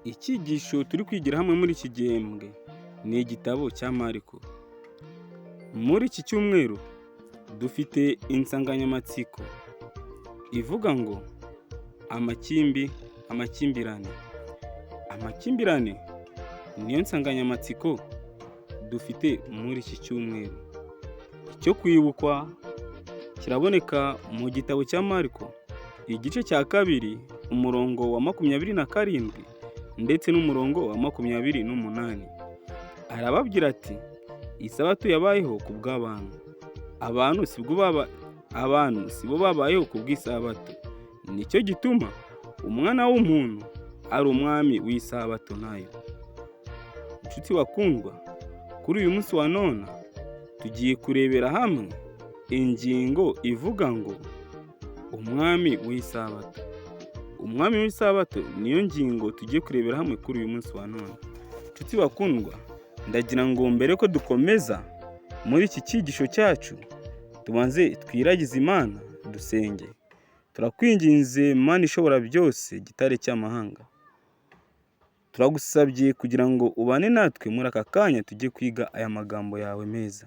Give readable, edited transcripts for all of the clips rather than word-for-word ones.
Icyigisho turi kwigira hamwe muri iki gihembwe ni igitabo cya Mariko. Muri iki cyumweru dufite insanganyamatsiko ivuga ngo amakimbirane. Amakimbirane niyo nsanganyamatsiko dufite muri iki cyumweru. Icyo kwibukwa kiraboneka mu gitabo cya Mariko, igice cya 2, umurongo wa 27 ndetse n'umurongo wa 28. Arababwira ati, isabato yabayeho ku bw'abantu, abantu sibo babayeho ku bw'isabato. Nicyo gituma umwana w'umuntu ari umwami w'isabato nayo. Inshuti bakundwa, kuri uyu munsi wa none tugiye kurebera hamwe ingingo ivuga ngo umwami w'isabato. Umwami w'isabato niyo ngingo tugiye kurebera hamwe kuri uyu munsi wa none. Inshuti bakundwa, ndagira ngo mbere ko dukomeza muri iki cyigisho cyacu, tubanze twiragize Imana dusenge. Turakwinginze Mana ishobora byose, gitare cy'amahanga, turagusabye kugira ngo ubane natwe muri aka kanya tugiye kwiga aya magambo yawe meza.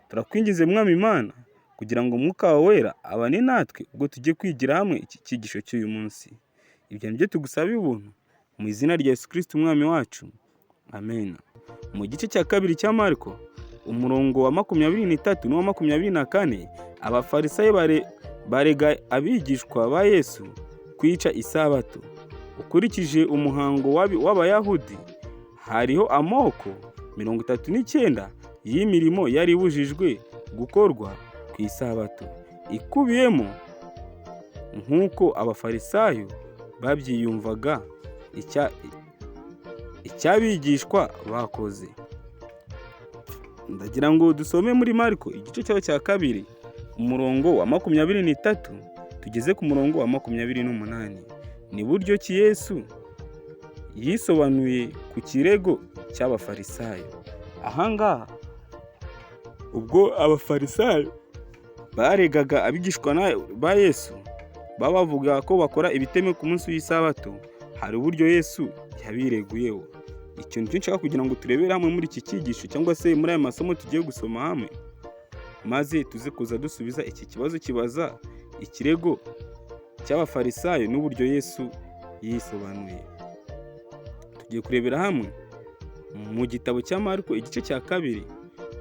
Turakwingize Mwami Imana kugira ngo Umwuka wawe wera abane natwe ubwo tugiye kwigira hamwe iki cyigisho cy'uyu munsi. Ibyo nibyo tugusabiye ubuntu mu izina rya Yesu Kristo umwami wacu, amen. Mu gice cya 2 cya Mariko, umurongo wa 23 n'uwa 24, abafarisayo barega abigishwa ba Yesu kwica isabato. Ukurikije umuhango w'Abayahudi, hariho amoko 39 y'imirimo yari ibujijwe gukorwa ku isabato, ikubiyemo nk'uko abafarisayo babyiyumvaga icyabigishwa bakoze. Ndagira ngo dusome muri Mariko igice cya 2, umurongo wa 23 tugeze ku murongo wa 28. Ni buryo ki Yesu yisobanuye ku kirego cy'abafarisayo. Ahangaha ubwo abafarisayo baregaga abigishwa ba Yesu, bavuga ko bakora ibitemewe ku munsi w'isabato, hari uburyo Yesu yabireguyeho. Icyo nicyo nshaka kugira ngo turebere hamwe muri iki cyigisho, cyangwa se muri aya masomo tugiye gusoma hamwe, maze tuze kuza dusubiza iki kibazo kibaza ikirego cy'abafarisayo n'uburyo Yesu yisobanuye. Tugiye kurebera hamwe mu gitabo cya Mariko igice cya 2,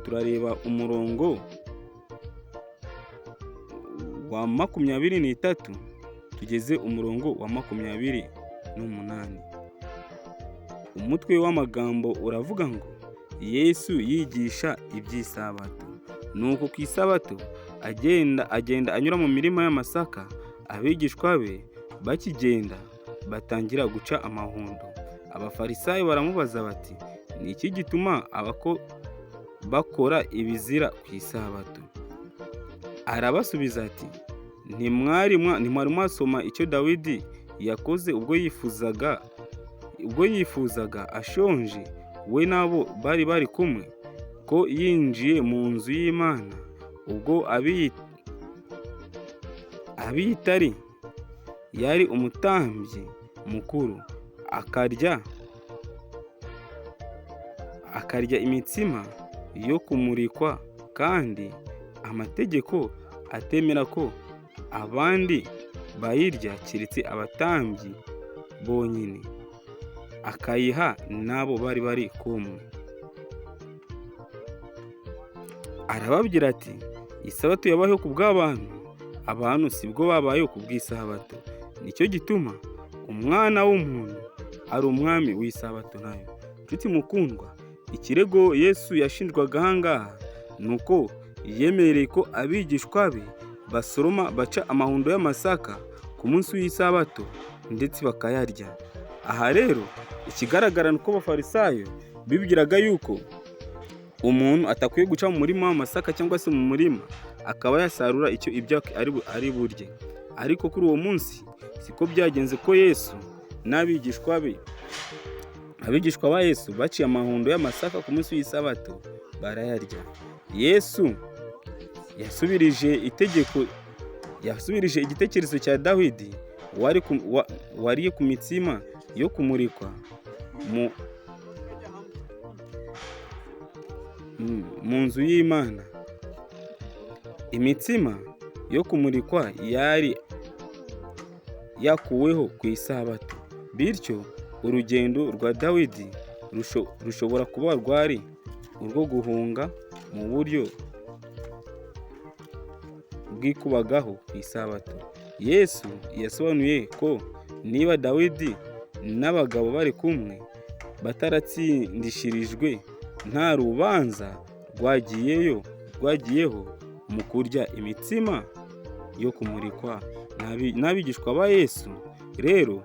turareba umurongo wa 23 tugeze umurongo wa 28. Umutwe w'amagambo uravuga ngo Yesu yigisha iby'isabato. Nuko ku isabato agenda anyura mu mirima y'amasaka, abigishwa be bakigenda batangira guca amahundo. Abafarisayo baramubaza bati, ni iki gituma bakora ibizira ku isabato? Arabasubiza ati, ntimwari mwasoma icyo Dawidi yakoze ubwo yifuzaga ashonje, we nabo bari kumwe, ko yinjiye mu nzu y'Imana ubwo Abiyatari yari umutambyi mukuru, akarya imitsima yo kumurikwa, kandi amategeko atemera ko abandi bayirya keretse abatambyi bonyine, akayiha nabo bari kumwe. Arababwira ati, isabato yabayeho ku bw'abantu, abantu sibwo babayeho ku bw'isabato. Nicyo gituma umwana w'umuntu ari umwami w'isabato nayo. Inshuti mukundwa, ikirego Yesu yashinjwaga ahangaha ni uko yemereye ko abigishwa be basoroma baca amahundo y'amasaka ku munsi w'isabato ndetse bakayarya. Aha rero ikigaragara ni uko abafarisayo bibwiraga yuko umuntu atakwiye guca mu murima w'amasaka cyangwa se mu murima akaba yasarura ibyo ari burye. Ariko kuri uwo munsi siko byagenze, ko Yesu n'abigishwa ba Yesu baciye amahundo y'amasaka ku munsi w'isabato barayarya. Yesu yasubirije igitekerezo cya Dawidi wariye ku mitsima yo kumurikwa mu mu nzu y'Imana. Imitsima yo kumurikwa yari yakuweho ku isabato, bityo urugendo rwa Dawidi rushobora kuba rwari urwo guhunga mu buryo bwikubagaho ku isabato. Yesu yasobanuye ko niba Dawidi n'abagabo bari kumwe bataratsindishirijwe, nta rubanza rwagiyeho mu kurya imitsima yo kumurikwa. N'abigishwa ba Yesu rero,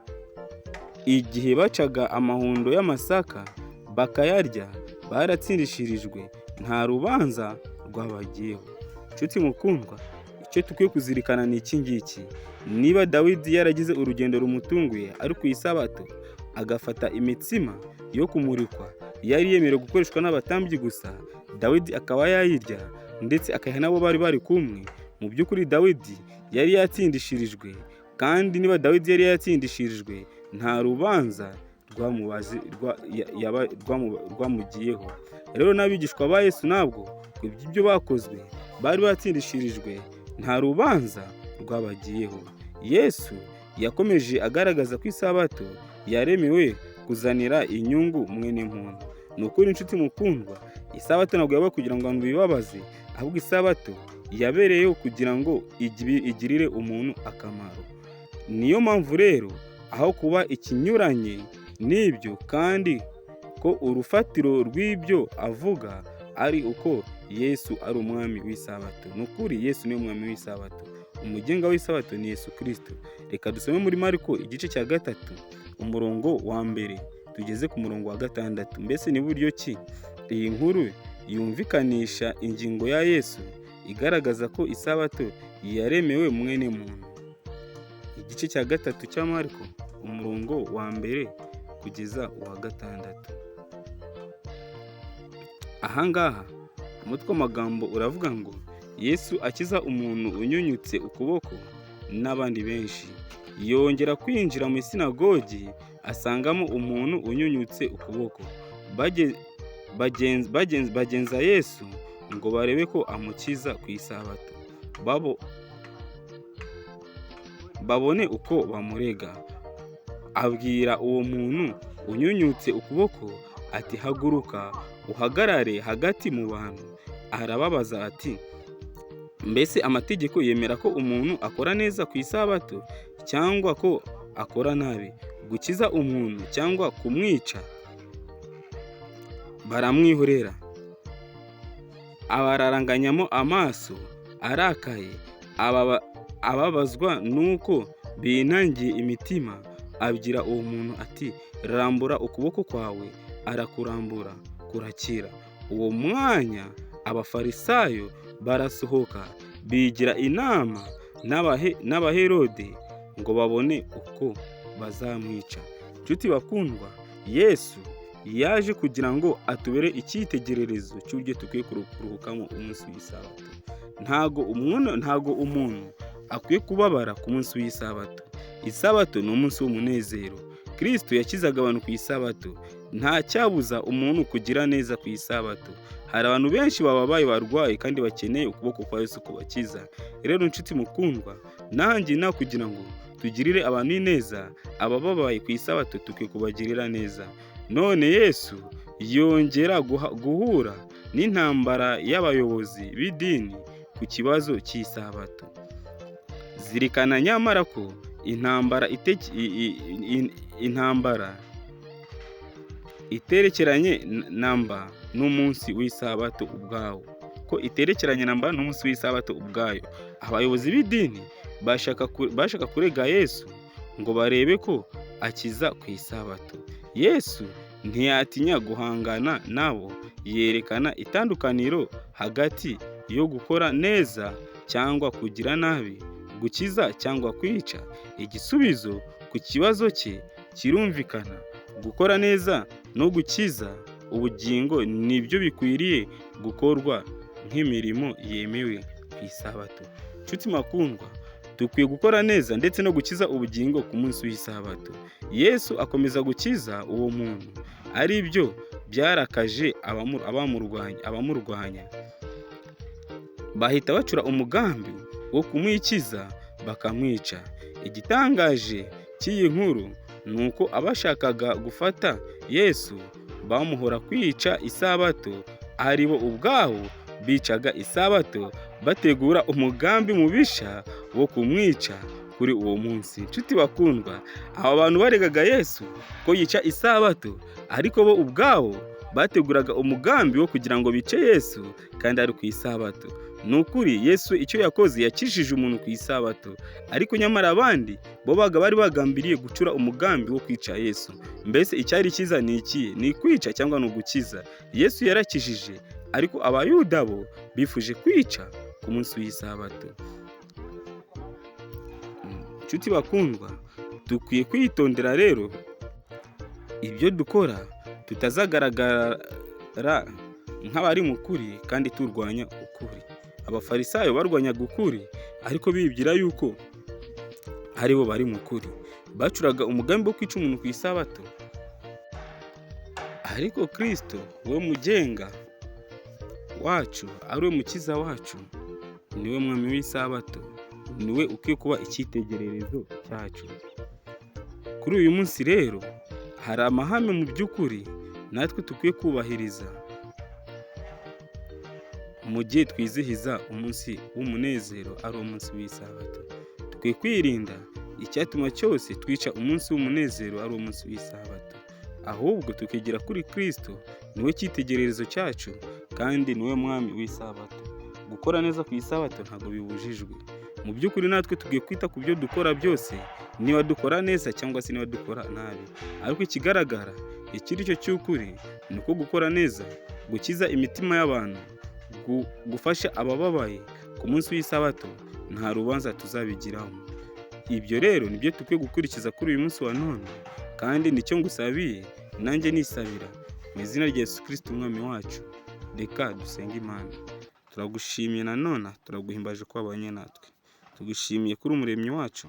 igihe bacaga amahundo y'amasaka bakayarya, baratsindishirijwe, nta rubanza rwabagiyeho. Nshuti mukundwa, icyo dukwiye kuzirikana ni iki ngiki: niba Dawidi yaragize urugendo rumutunguye ari ku isabato, agafata imitsima yo kumurikwa yari yemerewe gukoreshwa n'abatambyi gusa, Dawidi akaba yayirya ndetse akayiha n'abo bari kumwe, mu by'ukuri Dawidi yari yatsindishirijwe. Kandi niba Dawidi yari yatsindishirijwe, nta rubanza rwamugiyeho. Rero n'abigishwa ba Yesu nabwo ku by'ibyo bakozwe bari batsindishirijwe, nta rubanza rwabagiyeho. Yesu yakomeje agaragaza ko isabato yaremewe kuzanira inyungu mwene muntu. Ni ukuri inshuti mukundwa, isabato ntabwo yabaye kugira ngo abantu bibabaze, ahubwo isabato yabereyeho kugira ngo igirire umuntu akamaro. Niyo mpamvu rero, aho kuba ikinyuranye n'ibyo, kandi ko urufatiro rw'ibyo avuga ari uko Yesu ari umwami w'isabato. Ni ukuri Yesu niwe mwami w'isabato, umugenga w'isabato ni Yesu Kristo. Reka dusome muri Mariko igice cya 3 umurongo wa 1 tugeze ku murongo wa 6. Mbese ni buryo ki iyi nkuru yumvikanisha ingingo ya Yesu igaragaza ko isabato yaremewe mwene muntu? Igice cya 3 cya Mariko umurongo wa 1 kugeza uwa 6. Ahangaha umutwe w'amagambo uravuga ngo Yesu akiza umuntu unyunyutse ukuboko n'abandi benshi. Yongera kwinjira mu isinagogi asangamo umuntu unyunyutse ukuboko. Bagenza Yesu ngo barebe ko amukiza ku isabato, babone uko bamurega. Abwira uwo muntu unyunyutse ukuboko ati, haguruka uhagarare hagati mu bantu. Arababaza ati, mbese amategeko yemera ko umuntu akora neza ku isabato cyangwa ko akora nabi, gukiza umuntu cyangwa kumwica? Baramwihorera. Abararanganyamo amaso arakaye, ababazwa nuko binangiye imitima. Abwira uwo muntu ati, rambura ukuboko kwawe. Arakurambura, kurakira. Uwo mwanya abafarisayo barasohoka, bigira inama n'abaherode ngo babone uko bazamwica. Nshuti bakundwa, Yesu yaje kugira ngo atubere icyitegererezo cy'uburyo dukwiye kuruhukamo umunsi w'isabato. Ntago umuntu akwiye kubabara ku munsi w'isabato. Isabato ni umunsi w'umunezero. Kristo yakizaga abantu ku isabato. Nta cyabuza umuntu kugira neza ku isabato. Hari abantu benshi bababaye, barwaye kandi bakeneye ukuboko kwa Yesu kubakiza. Rero nshuti mukundwa, nanjye kugira ngo tugirire abantu neza, abababaye ku isabato tukwiye kubagirira neza. None Yesu yongera guhura n'intambara y'abayobozi b'idini ku kibazo cy'isabato. Zirikana nyamara ko intambara iterekeranye namba n'umunsi w'isabato ubwawo. Abayobozi b'idini bashaka kurega Yesu ngo barebe ko akiza ku isabato. Yesu ntiyatinya guhangana nabo. Yerekana itandukaniro hagati yo gukora neza cyangwa kugira nabi, gukiza cyangwa kwica. Igisubizo ku kibazo cye kirumvikana: gukora neza no gukiza ubugingo nibyo bikwiriye gukorwa nk'imirimo yemewe ku isabato. Nshuti makundwa, dukwiye gukora neza ndetse no gukiza ubugingo ku munsi w'isabato. Yesu akomeza gukiza uwo muntu ari byo byarakaje abamurwanya, bahita bacura umugambi wo kumwikiza bakamwica. Igitangaje cy'iyi nkuru ni uko abashakaga gufata Yesu bamuhora kwica isabato, ari bo ubwabo bicaga isabato bategura umugambi mubisha wo kumwica kuri uwo munsi. Nshuti bakundwa, aba bantu baregaga Yesu ko yica isabato, ariko bo ubwabo bateguraga umugambi wo kugira ngo bice Yesu kandi ari ku isabato. Ni ukuri Yesu icyo yakoze yakijije umuntu ku isabato, ariko nyamara abandi bo bari bagambiriye gucura umugambi wo kwica Yesu. Mbese icyari cyiza ni ikihe? Ni kwica cyangwa ni ugukiza? Yesu yarakijije, ariko abayuda bo bifuje kwica ku munsi w'isabato. Nshuti bakundwa, dukwiye kwitondera rero ibyo dukora, tutazagaragara nk'abari mu kuri kandi turwanya ukuri. Abafarisayo barwanyaga ukuri, ariko bibwira yuko ari bo bari mu kuri. Bacuraga umugambi wo kwica umuntu ku isabato, ariko Kristo we mugenga wacu, ari we mukiza wacu, niwe mwami w'isabato, niwe ukwiye kuba icyitegererezo cyacu. Kuri uyu munsi rero hari amahame mu by'ukuri natwe dukwiye kubahiriza mu gihe twizihiza umunsi w'umunezero, ari umunsi w'isabato. Dukwiye kwirinda icyatuma cyose twica umunsi w'umunezero, ari umunsi w'isabato, ahubwo tukigira kuri Kristo, niwe cyitegererezo cyacu kandi niwe mwami w'isabato. Gukora neza ku isabato ntabwo bibujijwe. Mu by'ukuri natwe tugiye kwita ku byo dukora byose, niba dukora neza cyangwa se niba dukora nabi, ariko ikigaragara ikiri cyo cy'ukuri ni uko gukora neza gukiza imitima y'abantu, gufasha abababaye ku munsi w'isabato, nta rubanza tuzabigiraho. Ibyo rero nibyo dukwiye gukurikiza kuri uyu munsi wa none, kandi nicyo ngusabiye nanjye nisabira mu izina rya Yesu Kristo umwami wacu. Reka dusenge Imana. Turagushimiye nanone, turaguhimbaje ko wabanye natwe, tugushimiye kuri umuremyi wacu,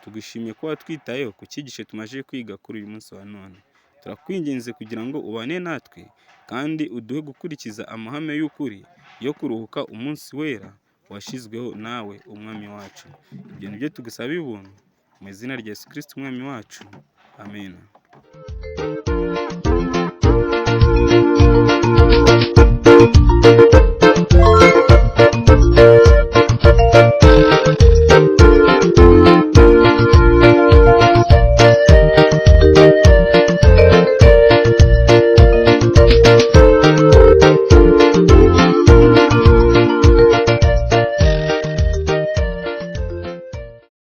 tugushimiye ko watwitayeho ku cyigisho tumaze kwiga kuri uyu munsi wa none. Turakwinginze kugira ngo ubane natwe kandi uduhe gukurikiza amahame y'ukuri yo kuruhuka umunsi wera washyizweho nawe umwami wacu. Ibyo nibyo tugusaba ubuntu mu izina rya Yesu Kristo umwami wacu. Amen.